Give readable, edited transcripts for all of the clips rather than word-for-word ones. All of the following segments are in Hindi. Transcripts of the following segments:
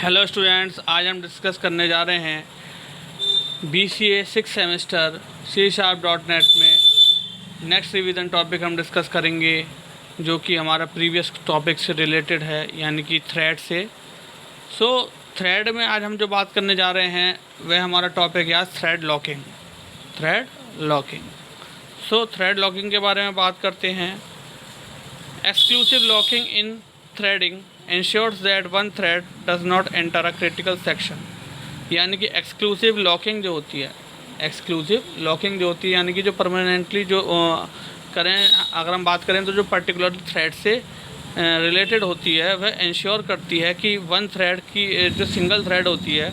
हेलो स्टूडेंट्स, आज हम डिस्कस करने जा रहे हैं BCA 6 सेमेस्टर C#.NET में नेक्स्ट रिवीजन टॉपिक हम डिस्कस करेंगे जो कि हमारा प्रीवियस टॉपिक से रिलेटेड है, यानी कि थ्रेड से। थ्रेड में आज हम जो बात करने जा रहे हैं वह हमारा टॉपिक है थ्रेड लॉकिंग। थ्रेड लॉकिंग के बारे में बात करते हैं। Exclusive locking in threading ensures that one thread does not enter a critical section। यानी कि एक्सक्लूसिव लॉकिंग जो होती है यानी कि जो परमानेंटली जो करें, अगर हम बात करें तो जो पर्टिकुलर थ्रेड से रिलेटेड होती है वह इंश्योर करती है कि वन थ्रेड की जो सिंगल थ्रेड होती है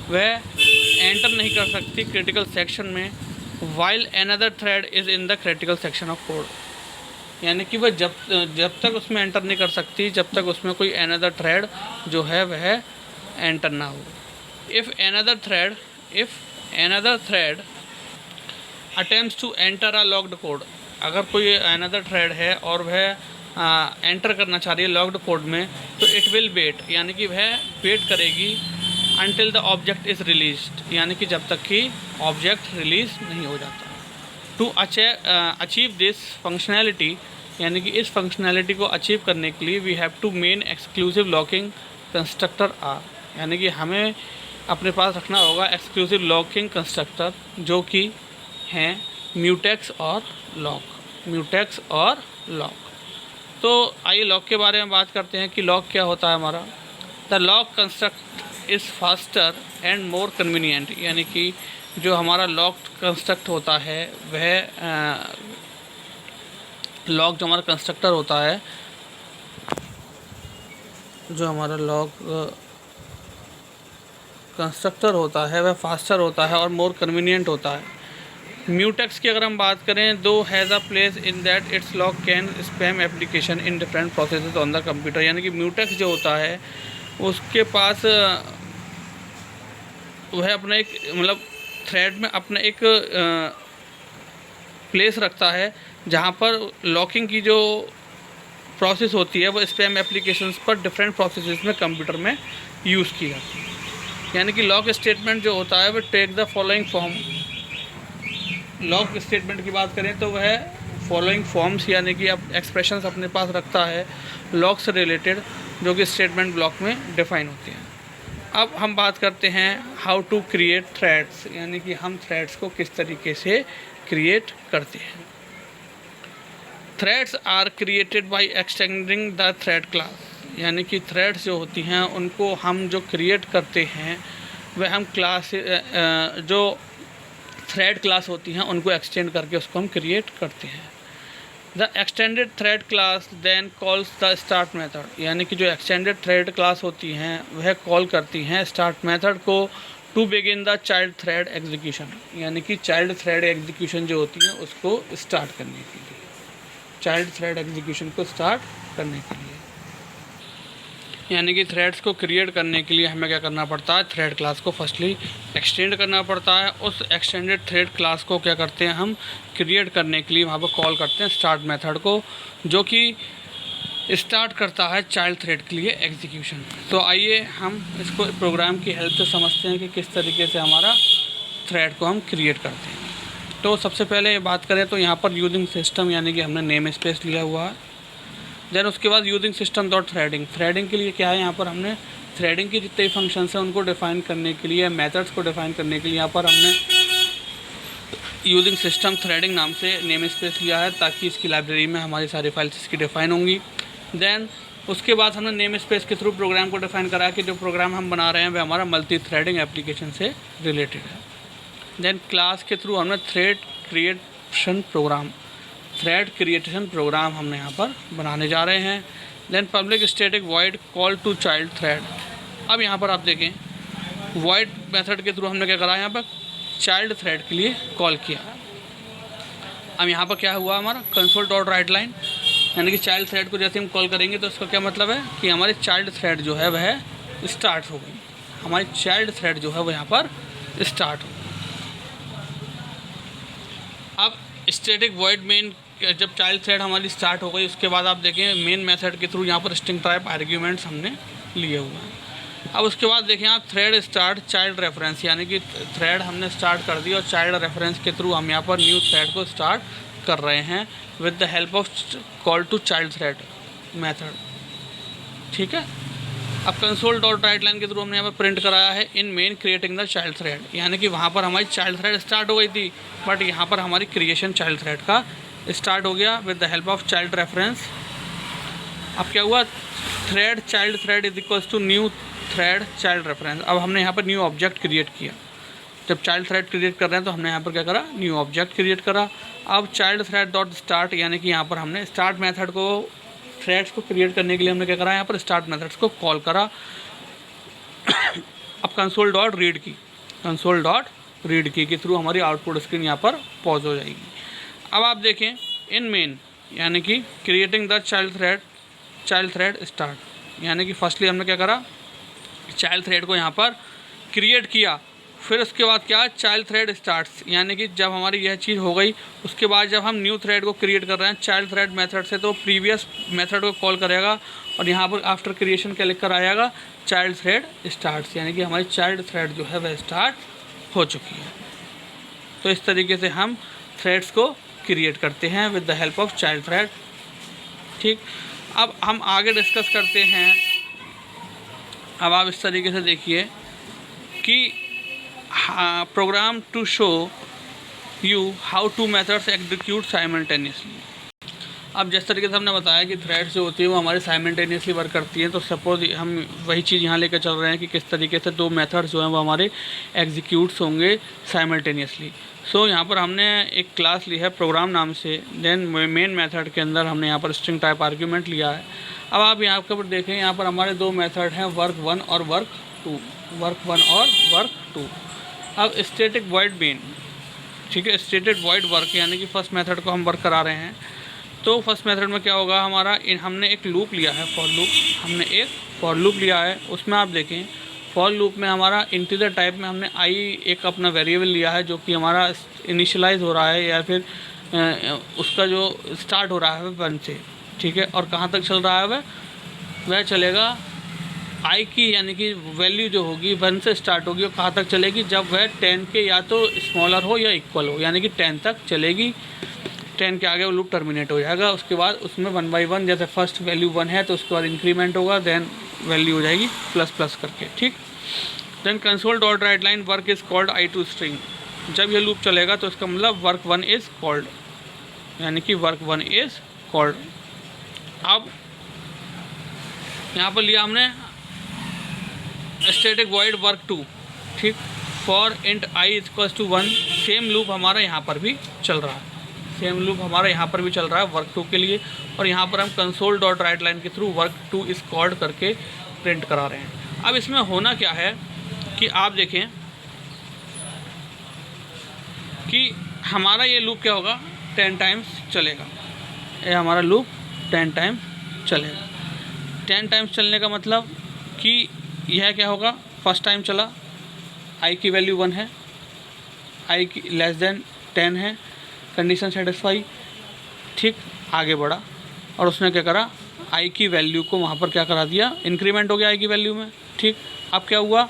वह एंटर नहीं कर सकती क्रिटिकल सेक्शन में, while another thread is in the critical section of code. यानी कि वह जब तक उसमें एंटर नहीं कर सकती जब तक उसमें कोई अनदर थ्रेड जो है वह एंटर ना हो। If another thread attempts to enter a locked code, अगर कोई अनदर थ्रेड है और वह एंटर करना चाह रही है लॉक्ड कोड में, तो इट विल वेट, यानी कि वह वेट करेगी until the object is released, यानी कि जब तक कि ऑब्जेक्ट रिलीज़ नहीं हो जाता। टू अचीव दिस फंक्शनैलिटी, यानी कि इस फंक्शनैलिटी को अचीव करने के लिए we have to main exclusive locking constructor are, यानी कि हमें अपने पास रखना होगा एक्सक्लूसिव लॉकिंग कंस्ट्रक्टर जो कि हैं म्यूटेक्स और लॉक। तो आइए लॉक के बारे में बात करते हैं कि लॉक क्या होता है हमारा। The lock construct is faster and more convenient, यानी कि जो हमारा लॉक कंस्ट्रक्ट होता है वह लॉक जो हमारा कंस्ट्रक्टर होता है, जो हमारा लॉक कंस्ट्रक्टर होता है वह फास्टर होता है और मोर कन्वीनियंट होता है। म्यूटेक्स की अगर हम बात करें, दो has a place in that it's lock can spam application in different processes on the computer, यानी कि म्यूटेक्स जो होता है उसके पास वह अपना एक थ्रेड में अपना एक प्लेस रखता है जहाँ पर लॉकिंग की जो प्रोसेस होती है वो स्पैम एप्लीकेशंस पर डिफरेंट प्रोसेसेस में कंप्यूटर में यूज़ की जाती है। यानी कि लॉक स्टेटमेंट जो होता है वो take the following form. Lock statement की बात करें तो वह फॉलोइंग फॉर्म्स यानी कि अब एक्सप्रेशंस अपने पास रखता है लॉक से रिलेटेड, जो कि स्टेटमेंट ब्लॉक में डिफाइन होती हैं। अब हम बात करते हैं हाउ टू क्रिएट थ्रेड्स, यानी कि हम थ्रेड्स को किस तरीके से क्रिएट करते हैं। Threads are created by extending the thread class, यानी कि थ्रेड्स जो होती हैं उनको हम जो क्रिएट करते हैं वह हम क्लास जो थ्रेड क्लास होती हैं उनको एक्सटेंड करके उसको हम क्रिएट करते हैं। The extended thread class then calls the start method, यानी कि जो एक्सटेंडेड थ्रेड क्लास होती हैं वह कॉल करती हैं स्टार्ट मेथड को to begin the child thread execution, यानी कि चाइल्ड थ्रेड एग्जीक्यूशन जो होती है उसको स्टार्ट करने के लिए, चाइल्ड थ्रेड एग्जीक्यूशन को स्टार्ट करने के लिए। यानी कि थ्रेड्स को क्रिएट करने के लिए हमें क्या करना पड़ता है, थ्रेड क्लास को फर्स्टली एक्सटेंड करना पड़ता है। उस एक्सटेंडेड थ्रेड क्लास को क्या करते हैं हम क्रिएट करने के लिए वहाँ पर कॉल करते हैं स्टार्ट मेथड को, जो कि स्टार्ट करता है चाइल्ड थ्रेड के लिए एग्जीक्यूशन। तो आइए हम इसको प्रोग्राम की हेल्प से समझते हैं कि किस तरीके से हमारा थ्रेड को हम क्रिएट करते हैं। तो सबसे पहले बात करें तो यहाँ पर यूजिंग सिस्टम, यानी कि हमने नेम स्पेस लिया हुआ है। देन उसके बाद यूजिंग सिस्टम डॉट थ्रेडिंग के लिए क्या है, यहाँ पर हमने थ्रेडिंग के जितने भी फंक्शंस हैं उनको डिफ़ाइन करने के लिए, मेथड्स को डिफ़ाइन करने के लिए यहाँ पर हमने यूजिंग सिस्टम थ्रेडिंग नाम से नेम स्पेस लिया है, ताकि इसकी लाइब्रेरी में हमारी सारी फाइल्स इसकी डिफ़ाइन होंगी। देन उसके बाद हमने नेम स्पेस के थ्रू प्रोग्राम को डिफ़ाइन करा कि जो प्रोग्राम हम बना रहे हैं वह हमारा मल्टी थ्रेडिंग एप्लीकेशन से रिलेटेड है। देन क्लास के थ्रू हमने थ्रेड क्रिएशन प्रोग्राम हमने यहाँ पर बनाने जा रहे हैं। Then public static void call to child thread. अब यहाँ पर आप देखें वॉइड मेथड के थ्रू हमने क्या करा, यहाँ पर चाइल्ड थ्रेड के लिए कॉल किया। अब यहाँ पर क्या हुआ, हमारा कंसोल डॉट राइट लाइन, यानी कि चाइल्ड थ्रेड को जैसे हम कॉल करेंगे तो इसका क्या मतलब है कि हमारी चाइल्ड थ्रेड जो है वह स्टार्ट हो गई, हमारी चाइल्ड थ्रेड जो है वह यहाँ पर स्टार्ट हो गई। अब स्टैटिक वॉइड मेन, जब चाइल्ड थ्रेड हमारी स्टार्ट हो गई उसके बाद आप देखें मेन मेथड के थ्रू यहाँ पर स्ट्रिंग टाइप आर्ग्यूमेंट्स हमने लिए हुए हैं। अब उसके बाद देखें आप थ्रेड स्टार्ट चाइल्ड रेफरेंस, यानी कि थ्रेड हमने स्टार्ट कर दी और चाइल्ड रेफरेंस के थ्रू हम यहाँ पर न्यू थ्रेड को स्टार्ट कर रहे हैं with the help of call to child thread method. ठीक है, अब कंसोल डॉट राइट लाइन के थ्रू हमने यहाँ पर प्रिंट कराया है in main creating the child thread, यानी कि वहाँ पर हमारी चाइल्ड थ्रेड स्टार्ट हो गई थी, बट यहाँ पर हमारी क्रिएशन चाइल्ड थ्रेड का स्टार्ट हो गया with the help of child reference. अब क्या हुआ, thread child thread is equals to new thread child reference. अब हमने यहाँ पर न्यू ऑब्जेक्ट क्रिएट किया, जब चाइल्ड थ्रेड क्रिएट कर रहे हैं तो हमने यहाँ पर क्या करा, न्यू ऑब्जेक्ट क्रिएट करा। अब चाइल्ड थ्रेड डॉट स्टार्ट, यानी कि यहाँ पर हमने स्टार्ट मेथड को, थ्रेड्स को क्रिएट करने के लिए हमने क्या करा, यहाँ पर स्टार्ट मेथड्स को कॉल करा। अब कंसोल डॉट रीड की, कंसोल डॉट रीड की के थ्रू हमारी आउटपुट स्क्रीन यहाँ पर पॉज हो जाएगी। अब आप देखें इन मेन, यानी कि creating the child thread start, यानी कि फर्स्टली हमने क्या करा, चाइल्ड थ्रेड को यहाँ पर क्रिएट किया, फिर उसके बाद क्या, चाइल्ड थ्रेड स्टार्ट्स, यानी कि जब हमारी यह चीज़ हो गई उसके बाद जब हम न्यू थ्रेड को क्रिएट कर रहे हैं चाइल्ड थ्रेड मेथड से, तो प्रीवियस मेथड को कॉल करेगा और यहाँ पर आफ्टर क्रिएशन क्या लिख कर आएगा, चाइल्ड थ्रेड स्टार्ट्स, यानी कि हमारी चाइल्ड थ्रेड जो है वह स्टार्ट हो चुकी है। तो इस तरीके से हम थ्रेड्स को क्रिएट करते हैं with the help of child thread. ठीक, अब हम आगे डिस्कस करते हैं। अब आप इस तरीके से देखिए कि program to show you how two methods execute simultaneously. अब जिस तरीके से हमने बताया कि थ्रेड्स जो होती है वो हमारे साइमल्टेनियसली वर्क करती हैं, तो सपोज हम वही चीज़ यहाँ लेकर चल रहे हैं कि किस तरीके से दो मेथड्स जो हैं वो हमारे एग्जीक्यूट्स होंगे साइमल्टेनियसली। सो यहाँ पर हमने एक क्लास ली है प्रोग्राम नाम से, देन मेन मेथड के अंदर हमने यहाँ पर स्ट्रिंग टाइप आर्ग्यूमेंट लिया है। अब आप यहाँ पर देखें, यहाँ पर हमारे दो मेथड हैं, वर्क 1 और वर्क 2, वर्क 1 और वर्क 2। अब स्टैटिक वॉइड मेन, ठीक है, स्टेटेड वॉइड वर्क, यानी कि फर्स्ट मेथड को हम वर्क करा रहे हैं। तो फर्स्ट मेथड में क्या होगा हमारा, हमने एक लूप लिया है, फॉर लूप, हमने एक फॉर लूप लिया है। उसमें आप देखें फॉर लूप में हमारा इंटीजर टाइप में हमने आई एक अपना वेरिएबल लिया है जो कि हमारा इनिशियलाइज हो रहा है या फिर उसका जो स्टार्ट हो रहा है 1 से, ठीक है, और कहाँ तक चल रहा है वह चलेगा आई की, यानी कि वैल्यू जो होगी 1 से स्टार्ट होगी और कहाँ तक चलेगी, जब वह 10 के या तो स्मॉलर हो या इक्वल हो, यानी कि 10 तक चलेगी। 10 के आगे वो लूप टर्मिनेट हो जाएगा। उसके बाद उसमें 1 बाई 1, जैसे फर्स्ट वैल्यू 1 है तो उसके बाद इंक्रीमेंट होगा, देन वैल्यू हो जाएगी प्लस प्लस करके। ठीक, then console dot write line work is called i to string. जब ये लूप चलेगा तो इसका मतलब वर्क 1 इज़ कॉल्ड, यानी कि वर्क 1 इज़ कॉल्ड। अब यहाँ पर लिया हमने स्टैटिक वॉइड वर्क 2, ठीक, for int i equals to 1। Same loop हमारा यहाँ पर भी चल रहा है, सेम लूप हमारा यहाँ पर भी चल रहा है वर्क 2 के लिए, और यहाँ पर हम कंसोल डॉट राइट लाइन के थ्रू वर्क 2 इस कॉल्ड करके प्रिंट करा रहे हैं। अब इसमें होना क्या है कि आप देखें कि हमारा ये लूप क्या होगा, 10 टाइम्स चलेगा। ये हमारा लूप 10 टाइम्स चलेगा। 10 टाइम्स चलने का मतलब कि यह क्या होगा, फर्स्ट टाइम चला, आई की वैल्यू 1 है, आई की लेस देन 10 है, कंडीशन सेटिस्फाई, ठीक, आगे बढ़ा और उसने क्या करा, आई की वैल्यू को वहाँ पर क्या करा दिया, इंक्रीमेंट हो गया आई की वैल्यू में। ठीक, अब क्या हुआ,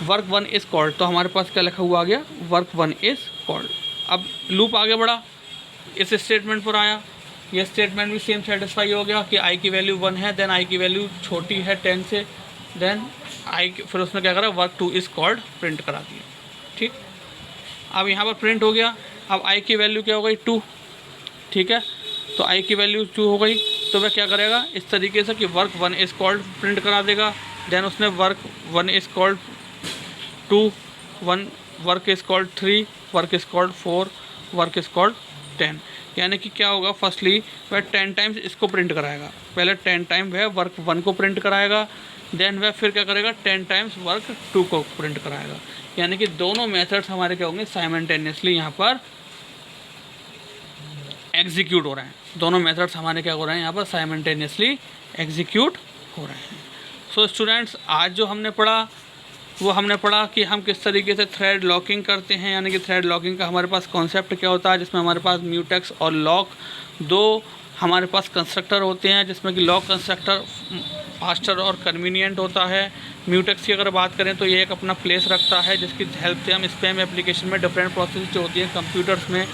वर्क 1 इज़ कॉल्ड, तो हमारे पास क्या लिखा हुआ आ गया, वर्क 1 इज़ कॉल्ड। अब लूप आगे बढ़ा, इस स्टेटमेंट पर आया, यह स्टेटमेंट भी सेम सेटिस्फाई हो गया कि आई की वैल्यू 1 है, देन आई की वैल्यू छोटी है 10 से, देन आई, फिर उसने क्या करा, वर्क 2 इज़ कॉल्ड प्रिंट करा दिया। ठीक, अब यहाँ पर प्रिंट हो गया। अब आई की वैल्यू क्या हो गई, 2, ठीक है, तो आई की वैल्यू 2 हो गई, तो वह क्या करेगा इस तरीके से कि वर्क 1 इज़ कॉल्ड प्रिंट करा देगा। देन उसने work 1 is called 2, 1 work is called 3, work is called 4, work is called 10, यानी कि क्या होगा, फर्स्टली वह 10 टाइम्स इसको प्रिंट कराएगा। पहले 10 टाइम वह वर्क 1 को प्रिंट कराएगा, देन वह फिर क्या करेगा, 10 टाइम्स वर्क 2 को प्रिंट कराएगा, यानी कि दोनों मेथड्स हमारे क्या होंगे, साइमल्टेनियसली यहाँ पर एग्जीक्यूट हो रहे हैं। दोनों मेथड्स हमारे क्या हो रहे हैं, यहाँ पर साइमल्टेनियसली एग्जीक्यूट हो रहे हैं। सो स्टूडेंट्स, आज जो हमने पढ़ा वो हमने पढ़ा कि हम किस तरीके से थ्रेड लॉकिंग करते हैं, यानी कि थ्रेड लॉकिंग का हमारे पास कॉन्सेप्ट क्या होता है, जिसमें हमारे पास म्यूटेक्स और लॉक दो हमारे पास कंस्ट्रक्टर होते हैं, जिसमें कि लॉक कंस्ट्रक्टर फास्टर और कन्वीनियंट होता है। म्यूटेक्स की अगर बात करें तो ये एक अपना प्लेस रखता है जिसकी हेल्प से हम स्पैम एप्लीकेशन में डिफरेंट प्रोसेस जो होती हैं कंप्यूटर्स में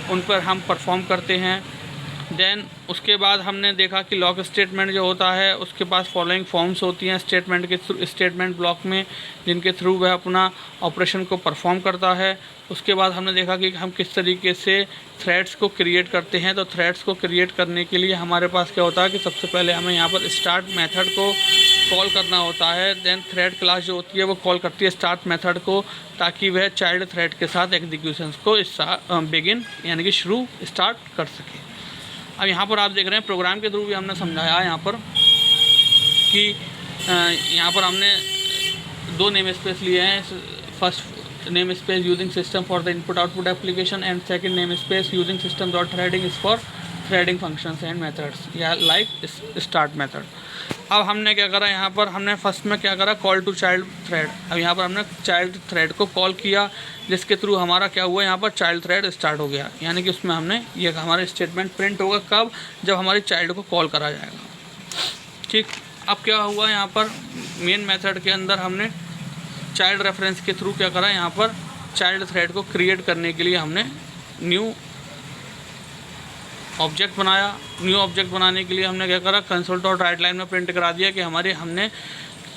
उन पर हम परफॉर्म करते हैं। देन उसके बाद हमने देखा कि लॉक स्टेटमेंट जो होता है उसके पास फॉलोइंग फॉर्म्स होती हैं स्टेटमेंट के थ्रू, स्टेटमेंट ब्लॉक में, जिनके थ्रू वह अपना ऑपरेशन को परफॉर्म करता है। उसके बाद हमने देखा कि हम किस तरीके से थ्रेड्स को क्रिएट करते हैं। तो थ्रेड्स को क्रिएट करने के लिए हमारे पास क्या होता है कि सबसे पहले हमें यहाँ पर स्टार्ट मेथड को कॉल करना होता है। देन थ्रेड क्लास जो होती है वो कॉल करती है स्टार्ट मेथड को, ताकि वह चाइल्ड थ्रेड के साथ एग्जीक्यूशंस को बिगिन यानी कि शुरू स्टार्ट कर सके। अब यहाँ पर आप देख रहे हैं प्रोग्राम के थ्रू भी हमने समझाया है यहाँ पर कि यहाँ पर हमने दो नेम स्पेस लिए हैं। First name space using system for the input output application and second name space using system dot threading is for threading functions and methods या लाइक स्टार्ट मेथड। अब हमने क्या करा, यहाँ पर हमने फर्स्ट में क्या करा, कॉल टू चाइल्ड थ्रेड। अब यहाँ पर हमने चाइल्ड थ्रेड को कॉल किया जिसके थ्रू हमारा क्या हुआ, यहाँ पर चाइल्ड थ्रेड स्टार्ट हो गया। यानी कि उसमें हमने ये हमारा स्टेटमेंट प्रिंट होगा कब, जब हमारी चाइल्ड को कॉल करा जाएगा। ठीक, अब क्या हुआ, यहाँ पर मेन मेथड के अंदर हमने चाइल्ड रेफरेंस के थ्रू क्या करा, यहाँ पर चाइल्ड थ्रेड को क्रिएट करने के लिए हमने न्यू ऑब्जेक्ट बनाया। न्यू ऑब्जेक्ट बनाने के लिए हमने क्या करा, कंसोल डॉट राइट लाइन में प्रिंट करा दिया कि हमने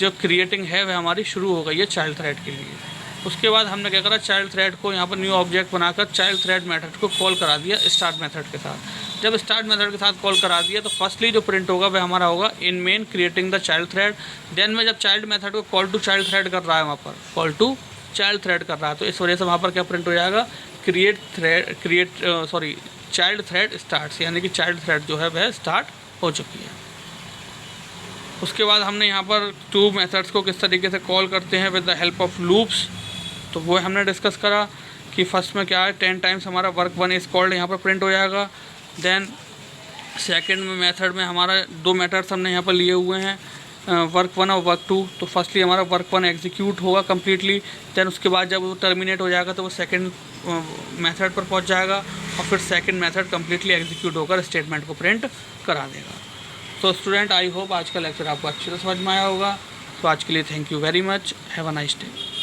जो क्रिएटिंग है वह हमारी शुरू हो गई है चाइल्ड थ्रेड के लिए। उसके बाद हमने क्या करा, चाइल्ड थ्रेड को यहाँ पर न्यू ऑब्जेक्ट बनाकर चाइल्ड थ्रेड मेथड को कॉल करा दिया स्टार्ट मेथड के साथ। जब स्टार्ट मेथड के साथ कॉल करा दिया तो फर्स्टली जो प्रिंट होगा वह हमारा होगा in main creating the child thread. Then में जब चाइल्ड मेथड को कॉल टू चाइल्ड थ्रेड कर रहा है, वहाँ पर कॉल टू चाइल्ड थ्रेड कर रहा है, तो इस वजह से वहाँ पर क्या प्रिंट हो जाएगा, चाइल्ड थ्रेड स्टार्ट्स, यानी कि चाइल्ड थ्रेड जो है वह स्टार्ट हो चुकी है। उसके बाद हमने यहाँ पर टू मेथड्स को किस तरीके से कॉल करते हैं with the help of loops, तो वो हमने डिस्कस करा कि फर्स्ट में क्या है, 10 टाइम्स हमारा वर्क वन इज कॉल्ड यहाँ पर प्रिंट हो जाएगा। देन सेकंड में मेथड में हमारा दो मेथड्स हमने यहाँ पर लिए हुए हैं, वर्क वन और वर्क टू। तो फर्स्टली हमारा वर्क वन एग्जीक्यूट होगा कम्प्लीटली, देन उसके बाद जब वो टर्मिनेट हो जाएगा तो वो सेकंड मेथड पर पहुंच जाएगा और फिर सेकंड मेथड कम्प्लीटली एग्जीक्यूट होकर स्टेटमेंट को प्रिंट करा देगा। तो स्टूडेंट, आई होप आज का लेक्चर आपको अच्छे से समझ में आया होगा। तो आज के लिए thank you very much, have a nice day.